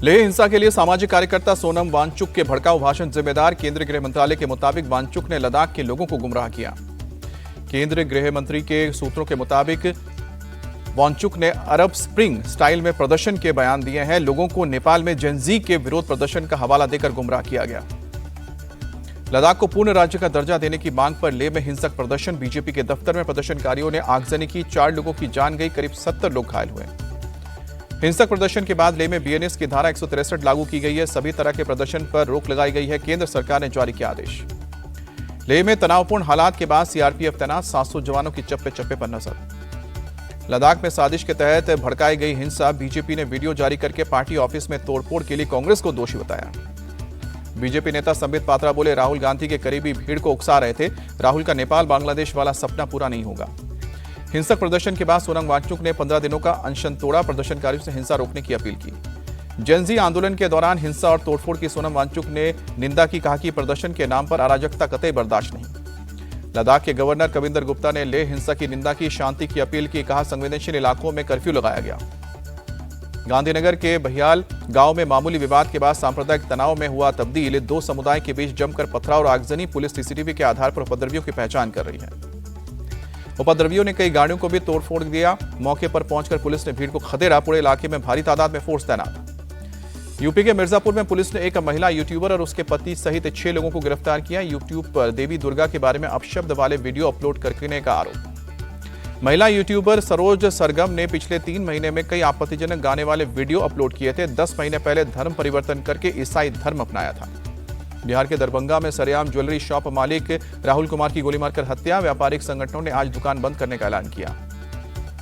लेह हिंसा के लिए सामाजिक कार्यकर्ता सोनम वांगचुक के भड़काऊ भाषण जिम्मेदार। केंद्रीय गृह मंत्रालय के मुताबिक वांगचुक ने लद्दाख के लोगों को गुमराह किया। केंद्रीय गृह मंत्री के सूत्रों के मुताबिक वांगचुक ने अरब स्प्रिंग स्टाइल में प्रदर्शन के बयान दिए हैं। लोगों को नेपाल में जेनजी के विरोध प्रदर्शन का हवाला देकर गुमराह किया गया। लद्दाख को पूर्ण राज्य का दर्जा देने की मांग पर लेह में हिंसक प्रदर्शन। बीजेपी के दफ्तर में प्रदर्शनकारियों ने आगजनी की। 4 लोगों की जान गई, करीब 70 लोग घायल हुए। हिंसक प्रदर्शन के बाद लेह में बीएनएस की धारा 163 लागू की गई है। सभी तरह के प्रदर्शन पर रोक लगाई गई है। केंद्र सरकार ने जारी किया आदेश। लेह में तनावपूर्ण हालात के बाद सीआरपीएफ तैनात। 700 जवानों की चप्पे चप्पे पर नजर। लद्दाख में साजिश के तहत भड़काई गई हिंसा। बीजेपी ने वीडियो जारी करके पार्टी ऑफिस में तोड़फोड़ के लिए कांग्रेस को दोषी बताया। बीजेपी नेता संबित पात्रा बोले, राहुल गांधी के करीबी भीड़ को उकसा रहे थे। राहुल का नेपाल बांग्लादेश वाला सपना पूरा नहीं होगा। हिंसक प्रदर्शन के बाद सोनम वांगचुक ने 15 दिनों का अनशन तोड़ा। प्रदर्शनकारियों से हिंसा रोकने की अपील की। जेनजी आंदोलन के दौरान हिंसा और तोड़फोड़ की सोनम वांगचुक ने निंदा की। कहा कि प्रदर्शन के नाम पर अराजकता कतई बर्दाश्त नहीं। लद्दाख के गवर्नर कविंदर गुप्ता ने लेह हिंसा की निंदा की, शांति की अपील की। कहा संवेदनशील इलाकों में कर्फ्यू लगाया गया। गांधीनगर के बहियाल गांव में मामूली विवाद के बाद सांप्रदायिक तनाव में हुआ तब्दील। 2 समुदाय के बीच जमकर पथराव और आगजनी। पुलिस सीसीटीवी के आधार पर उपद्रवियों की पहचान कर रही है। उपद्रवियों ने कई गाड़ियों को भी तोड़फोड़ दिया। मौके पर पहुंचकर पुलिस ने भीड़ को खदेड़ा। पूरे इलाके में भारी तादाद में फोर्स तैनात। यूपी के मिर्जापुर में पुलिस ने एक महिला यूट्यूबर और उसके पति सहित 6 लोगों को गिरफ्तार किया। यूट्यूब पर देवी दुर्गा के बारे में अपशब्द वाले वीडियो अपलोड करने का आरोप। महिला यूट्यूबर सरोज सरगम ने पिछले 3 महीने में कई आपत्तिजनक गाने वाले वीडियो अपलोड किए थे। 10 महीने पहले धर्म परिवर्तन करके ईसाई धर्म अपनाया था। बिहार के दरभंगा में सरेआम ज्वेलरी शॉप मालिक राहुल कुमार की गोली मारकर हत्या। व्यापारिक संगठनों ने आज दुकान बंद करने का ऐलान किया।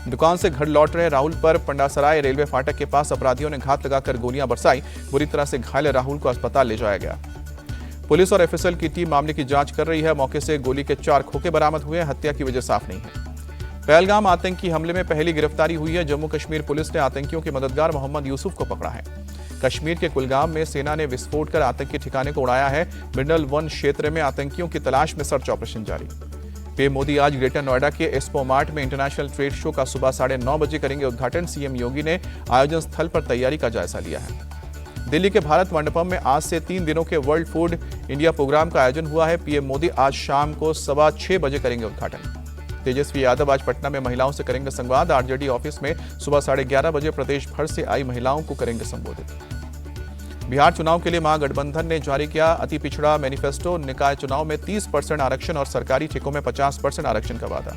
दुकान से घर लौट रहे राहुल पर पंडासराय रेलवे फाटक के पास अपराधियों ने घात लगाकर गोलियां बरसाई। बुरी तरह से घायल राहुल को अस्पताल ले जाया गया। पुलिस और एफएसएल की टीम मामले की जांच कर रही है। मौके से गोली के 4 खोखे बरामद हुए। हत्या की वजह साफ नहीं है। पहलगाम आतंकी हमले में पहली गिरफ्तारी हुई है। जम्मू कश्मीर पुलिस ने आतंकियों के मददगार मोहम्मद यूसुफ को पकड़ा है। कश्मीर के कुलगाम में सेना ने विस्फोट कर आतंकी ठिकाने को उड़ाया है। मिनरल 1 क्षेत्र में आतंकियों की तलाश में सर्च ऑपरेशन जारी। पीएम मोदी आज ग्रेटर नोएडा के एक्सपो मार्ट में इंटरनेशनल ट्रेड शो का सुबह 9:30 बजे करेंगे उद्घाटन। सीएम योगी ने आयोजन स्थल पर तैयारी का जायजा लिया है। दिल्ली के भारत मंडपम में आज से 3 दिनों के वर्ल्ड फूड इंडिया प्रोग्राम का आयोजन हुआ है। पीएम मोदी आज शाम को 6:15 बजे करेंगे उद्घाटन। तेजस्वी यादव आज पटना में महिलाओं से करेंगे संवाद। आरजेडी ऑफिस में सुबह 11:30 बजे प्रदेश भर से आई महिलाओं को करेंगे संबोधित। बिहार चुनाव के लिए महागठबंधन ने जारी किया अति पिछड़ा मैनिफेस्टो। निकाय चुनाव में 30% आरक्षण और सरकारी ठेकों में 50% आरक्षण का वादा।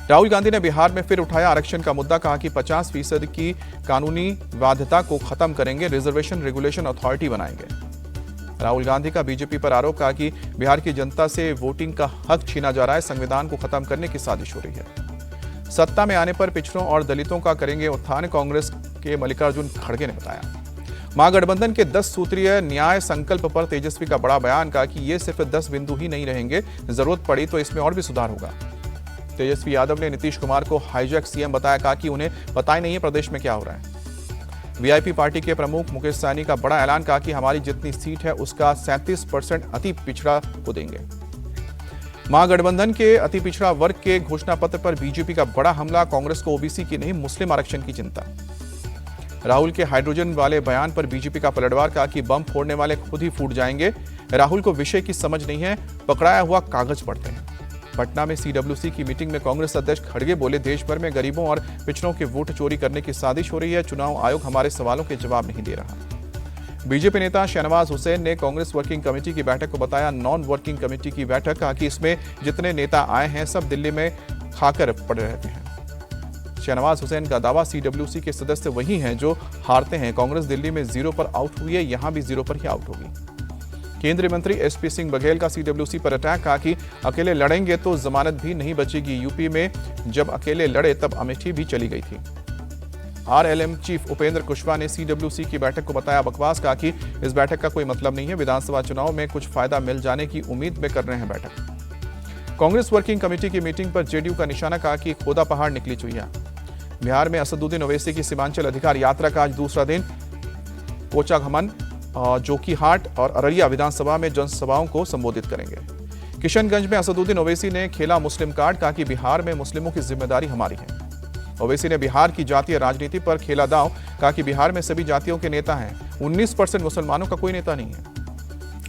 राहुल गांधी ने बिहार में फिर उठाया आरक्षण का मुद्दा। कहा कि 50% की कानूनी बाध्यता को खत्म करेंगे। रिजर्वेशन रेगुलेशन अथॉरिटी बनाएंगे। राहुल गांधी का बीजेपी पर आरोप। कहा कि बिहार की जनता से वोटिंग का हक छीना जा रहा है। संविधान को खत्म करने की साजिश हो रही है। सत्ता में आने पर पिछड़ों और दलितों का करेंगे उत्थान, कांग्रेस के मल्लिकार्जुन खड़गे ने बताया। महागठबंधन के 10 सूत्रीय न्याय संकल्प पर तेजस्वी का बड़ा बयान। कहा कि ये सिर्फ 10 बिंदु ही नहीं रहेंगे, जरूरत पड़ी तो इसमें और भी सुधार होगा। तेजस्वी यादव ने नीतीश कुमार को हाईजैक सीएम बताया। कहा कि उन्हें पता ही नहीं है प्रदेश में क्या हो रहा है। वीआईपी पार्टी के प्रमुख मुकेश सहनी का बड़ा ऐलान। कहा कि हमारी जितनी सीट है उसका 37% अति पिछड़ा को देंगे। महागठबंधन के अति पिछड़ा वर्ग के घोषणा पत्र पर बीजेपी का बड़ा हमला। कांग्रेस को ओबीसी की नहीं मुस्लिम आरक्षण की चिंता। राहुल के हाइड्रोजन वाले बयान पर बीजेपी का पलटवार। कहा कि बम फोड़ने वाले खुद ही फूट जाएंगे। राहुल को विषय की समझ नहीं है, पकड़ाया हुआ कागज पढ़ते हैं। पटना में सीडब्ल्यूसी की मीटिंग में कांग्रेस अध्यक्ष खड़गे बोले, देश भर में गरीबों और पिछड़ों के वोट चोरी करने की साजिश हो रही है। चुनाव आयोग हमारे सवालों के जवाब नहीं दे रहा। बीजेपी नेता शहनवाज हुसैन ने कांग्रेस वर्किंग कमेटी की बैठक को बताया नॉन वर्किंग कमेटी की बैठक। कहा कि इसमें जितने नेता आए हैं सब दिल्ली में खाकर पड़े रहते हैं। शहनवाज हुसैन का दावा, सीडब्ल्यूसी के सदस्य वही हैं जो हारते हैं। कांग्रेस दिल्ली में 0 पर आउट हुई है, यहां भी 0 पर ही आउट होगी। केंद्रीय मंत्री एसपी सिंह बघेल का सीडब्ल्यूसी पर अटैक। कहा कि अकेले लड़ेंगे तो जमानत भी नहीं बचेगी। यूपी में जब अकेले लड़े तब अमेठी भी चली गई थी। आरएलएम चीफ उपेंद्र कुशवाहा ने सीडब्ल्यूसी की बैठक को बताया बकवास। कहा कि इस बैठक का कोई मतलब नहीं है। विधानसभा चुनाव में कुछ फायदा मिल जाने की उम्मीद में कर रहे हैं बैठक। कांग्रेस वर्किंग कमेटी की मीटिंग पर जेडीयू का निशाना। कहा कि खोदा पहाड़ निकली चुहिया। बिहार में असदुद्दीन ओवैसी की सीमांचल अधिकार यात्रा का आज दूसरा दिन। कोचाघमन, जोकीहाट और अररिया विधानसभा में जनसभाओं को संबोधित करेंगे। किशनगंज में असदुद्दीन ओवैसी ने खेला मुस्लिम कार्ड। कहा कि बिहार में मुस्लिमों की जिम्मेदारी हमारी है। ओवैसी ने बिहार की जातीय राजनीति पर खेला दांव, कहा कि बिहार में सभी जातियों के नेता हैं, 19% मुसलमानों का कोई नेता नहीं है।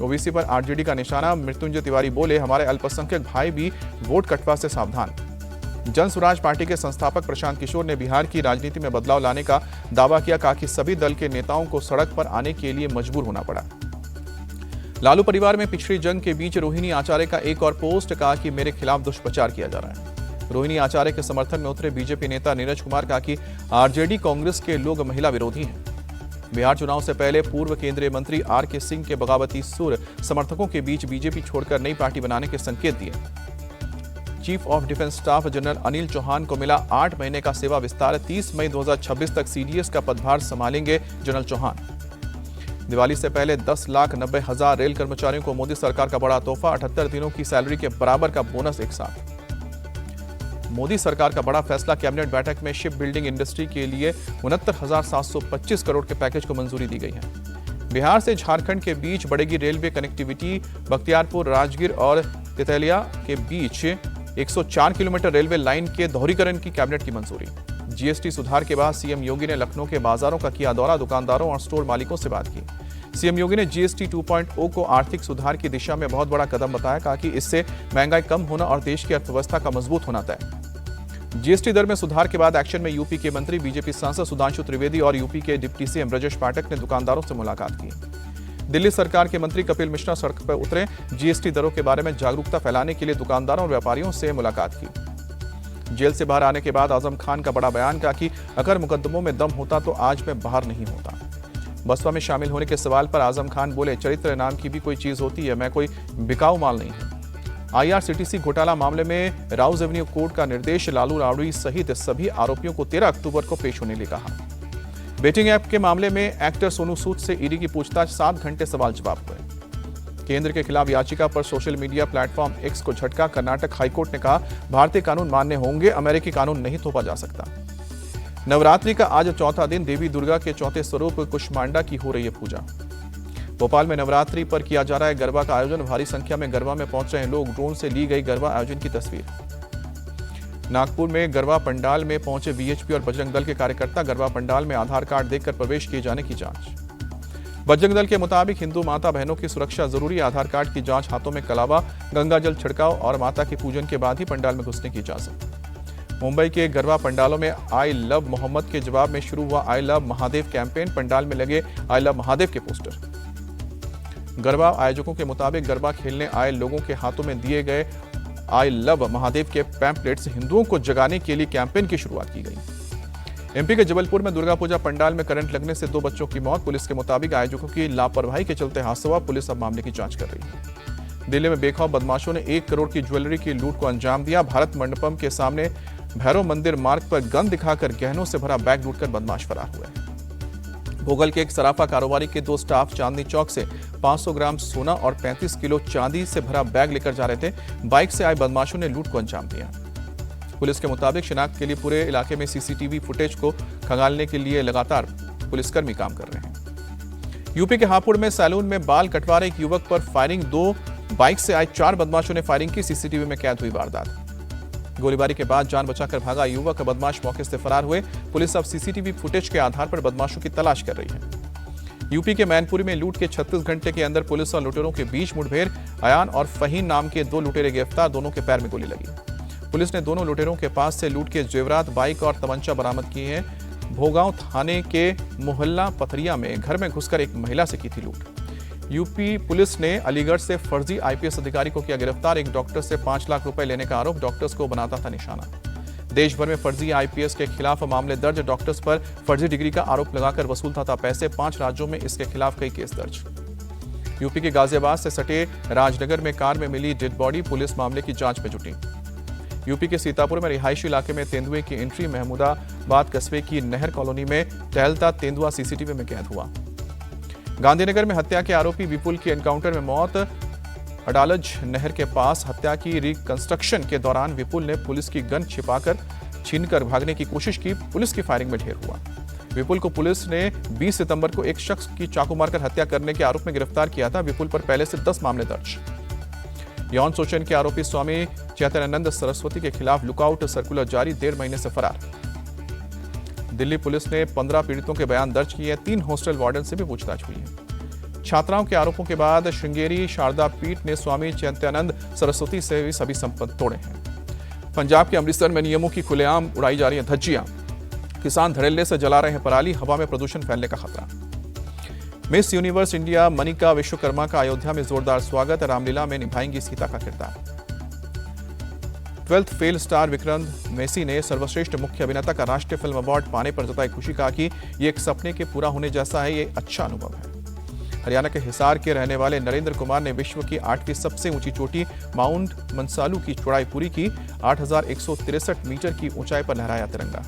ओवैसी पर आरजेडी का निशाना। मृत्युंजय तिवारी बोले, हमारे अल्पसंख्यक भाई भी वोट कटवा से सावधान। जन स्वराज पार्टी के संस्थापक प्रशांत किशोर ने बिहार की राजनीति में बदलाव लाने का दावा किया, कहा कि सभी दल के नेताओं को सड़क पर आने के लिए मजबूर होना पड़ा। लालू परिवार में पिछड़ी जंग के बीच रोहिणी आचार्य का एक और पोस्ट, कहा कि मेरे खिलाफ दुष्प्रचार किया जा रहा है। रोहिणी आचार्य के समर्थन में उतरे बीजेपी नेता नीरज कुमार, कहा कि आरजेडी कांग्रेस के लोग महिला विरोधी हैं। बिहार चुनाव से पहले पूर्व केंद्रीय मंत्री आर.के. सिंह के बगावती सुर समर्थकों के बीच बीजेपी छोड़कर नई पार्टी बनाने के संकेत दिए। Chief of defence staff general Anil Chauhan को मिला 8 महीने का सेवा विस्तार। 30 मई 2026 तक सीडीएस का पदभार संभालेंगे जनरल चौहान। दिवाली से पहले 10,90,000 रेल कर्मचारियों को मोदी सरकार का बड़ा तोहफा। 78 दिनों की सैलरी के बराबर का बोनस एक साथ। मोदी सरकार का बड़ा फैसला। कैबिनेट बैठक में शिप बिल्डिंग इंडस्ट्री के लिए 69,725 करोड़ के पैकेज को मंजूरी दी गई है। बिहार से झारखंड के बीच बढ़ेगी रेलवे कनेक्टिविटी। बख्तियारपुर, राजगीर और तितलिया के बीच 104 किलोमीटर रेलवे लाइन के दोहरीकरण की कैबिनेट की मंजूरी। जीएसटी सुधार के बाद सीएम योगी ने लखनऊ के बाजारों का किया दौरा, दुकानदारों और स्टोर मालिकों से बात की। सीएम योगी ने जीएसटी 2.0 को आर्थिक सुधार की दिशा में बहुत बड़ा कदम बताया, कहा कि इससे महंगाई कम होना और देश की अर्थव्यवस्था का मजबूत होना तय। जीएसटी दर में सुधार के बाद एक्शन में यूपी के मंत्री, बीजेपी सांसद सुधांशु त्रिवेदी और यूपी के डिप्टी सीएम ब्रजेश पाठक ने दुकानदारों से मुलाकात की। दिल्ली सरकार के मंत्री कपिल मिश्रा सड़क पर उतरे। जीएसटी दरों के बारे में जागरूकता फैलाने के लिए दुकानदारों और व्यापारियों से मुलाकात की। जेल से बाहर आने के बाद आजम खान का बड़ा बयान, कहा कि अगर मुकदमों में दम होता तो आज मैं बाहर नहीं होता। बसपा में शामिल होने के सवाल पर आजम खान बोले, चरित्र नाम की भी कोई चीज होती है, मैं कोई बिकाऊ माल नहीं हूं। आईआरसीटीसी घोटाला मामले में राउज एवेन्यू कोर्ट का निर्देश। लालू राबड़ी सहित सभी आरोपियों को 13 अक्टूबर को पेश होने लिए कहा। बेटिंग ऐप के मामले में एक्टर सोनू सूद से ईडी की पूछताछ। 7 घंटे सवाल जवाब हुए। केंद्र के खिलाफ याचिका पर सोशल मीडिया प्लेटफॉर्म एक्स को झटका। कर्नाटक हाईकोर्ट ने कहा, भारतीय कानून मान्य होंगे, अमेरिकी कानून नहीं थोपा जा सकता। नवरात्रि का आज चौथा दिन। देवी दुर्गा के चौथे स्वरूप कुष्मांडा की हो रही है पूजा। भोपाल में नवरात्रि पर किया जा रहा है गरबा का आयोजन। भारी संख्या में गरबा में पहुंच रहे लोग। ड्रोन से ली गई गरबा आयोजन की तस्वीर। नागपुर में गरबा पंडाल में पहुंचे वीएचपी और बजरंग दल के कार्यकर्ता। गरबा पंडाल में आधार कार्ड देखकर प्रवेश किए जाने की जांच। बजरंग दल के मुताबिक हिंदू माता बहनों की सुरक्षा जरूरी। आधार कार्ड की जांच, हाथों में कलावा, गंगा जल छिड़काव और माता के पूजन के बाद ही पंडाल में घुसने की इजाजत। मुंबई के गरबा पंडालों में आई लव मोहम्मद के जवाब में शुरू हुआ I love Mahadev campaign. Pandal में लगे आई लव महादेव के पोस्टर। गरबा आयोजकों के मुताबिक गरबा खेलने आए लोगों के हाथों में दिए गए आई लव महादेव के पैम्पलेट्स हिंदुओं को जगाने के लिए कैंपेन की शुरुआत की गई। एमपी के जबलपुर में दुर्गा पूजा पंडाल में करंट लगने से 2 बच्चों की मौत। पुलिस के मुताबिक आयोजकों की लापरवाही के चलते हादसा हुआ। पुलिस अब मामले की जांच कर रही है। दिल्ली में बेखौफ बदमाशों ने 1 करोड़ की ज्वेलरी की लूट को अंजाम दिया। भारत मंडपम के सामने भैरव मंदिर मार्ग पर गन दिखाकर गहनों से भरा बैग लूटकर बदमाश फरार हुए। भोगल के एक सराफा कारोबारी के 2 स्टाफ चांदनी चौक से 500 ग्राम सोना और 35 किलो चांदी से भरा बैग लेकर जा रहे थे। बाइक से आए बदमाशों ने लूट को अंजाम दिया। पुलिस के मुताबिक शिनाख्त के लिए पूरे इलाके में सीसीटीवी फुटेज को खंगालने के लिए लगातार पुलिसकर्मी काम कर रहे हैं। यूपी के हापुड़ में सैलून में बाल कटवा रहे एक युवक पर फायरिंग। 2 बाइक से आए 4 बदमाशों ने फायरिंग की। सीसीटीवी में कैद हुई वारदात। गोलीबारी के बाद जान बचाकर भागा युवक, बदमाश मौके से फरार हुए। पुलिस अब सीसीटीवी फुटेज के आधार पर बदमाशों की तलाश कर रही है। यूपी के मैनपुरी में लूट के 36 घंटे के अंदर पुलिस और लुटेरों के बीच मुठभेड़। अयान और फहीन नाम के 2 लुटेरे गिरफ्तार। दोनों के पैर में गोली लगी। पुलिस ने दोनों लुटेरों के पास से लूट के जेवरात, बाइक और तमंचा बरामद किए हैं। भोगांव थाने के मोहल्ला पथरिया में घर में घुसकर एक महिला से की थी लूट। यूपी पुलिस ने अलीगढ़ से फर्जी आईपीएस अधिकारी को किया गिरफ्तार। एक डॉक्टर से 5 लाख रुपए लेने का आरोप। डॉक्टर्स को बनाता था निशाना। देश भर में फर्जी आईपीएस के खिलाफ मामले दर्ज। डॉक्टर्स पर फर्जी डिग्री का आरोप लगाकर वसूलता था पैसे। 5 राज्यों में इसके खिलाफ कई केस दर्ज। यूपी के गाजियाबाद से सटे राजनगर में कार में मिली डेड बॉडी। पुलिस मामले की जांच में जुटी। यूपी के सीतापुर में रिहायशी इलाके में तेंदुए की एंट्री। महमूदाबाद कस्बे की नहर कॉलोनी में टहलता तेंदुआ सीसीटीवी में कैद हुआ। गांधीनगर में हत्या के आरोपी विपुल की एनकाउंटर में मौत। अडालज नहर के पास हत्या की रिकंस्ट्रक्शन के दौरान विपुल ने पुलिस की गन छिपाकर छीनकर भागने की कोशिश की। पुलिस की फायरिंग में ढेर हुआ। विपुल को पुलिस ने 20 सितंबर को एक शख्स की चाकू मारकर हत्या करने के आरोप में गिरफ्तार किया था। विपुल पर पहले से 10 मामले दर्ज। यौन शोषण के आरोपी स्वामी चैतन्यानंद सरस्वती के खिलाफ लुकआउट सर्कुलर जारी। 1.5 महीने से फरार। दिल्ली पुलिस ने 15 पीड़ितों के बयान दर्ज किए हैं। 3 हॉस्टल वार्डन से भी पूछताछ हुई है। छात्राओं के आरोपों के बाद श्रृंगेरी शारदा पीठ ने स्वामी चैत्यानंद सरस्वती से भी सभी संबंध तोड़े हैं। पंजाब के अमृतसर में नियमों की खुलेआम उड़ाई जा रही है धज्जियां। किसान धड़ल्ले से जला रहे हैं पराली, हवा में प्रदूषण फैलने का खतरा। Miss universe India Manika Vishwakarma का अयोध्या में जोरदार स्वागत, रामलीला में निभाएंगी सीता का किरदार। 12th fail star Vikrant Messi ने सर्वश्रेष्ठ मुख्य अभिनेता का राष्ट्रीय फिल्म अवार्ड पाने पर जताई खुशी, कहा कि ये एक सपने के पूरा होने जैसा है, ये अच्छा अनुभव है। हरियाणा के हिसार के रहने वाले नरेंद्र कुमार ने विश्व की 8वीं सबसे ऊंची चोटी माउंट मनसालू की चौड़ाई पूरी की। 8,163 मीटर की ऊंचाई पर लहराया तिरंगा।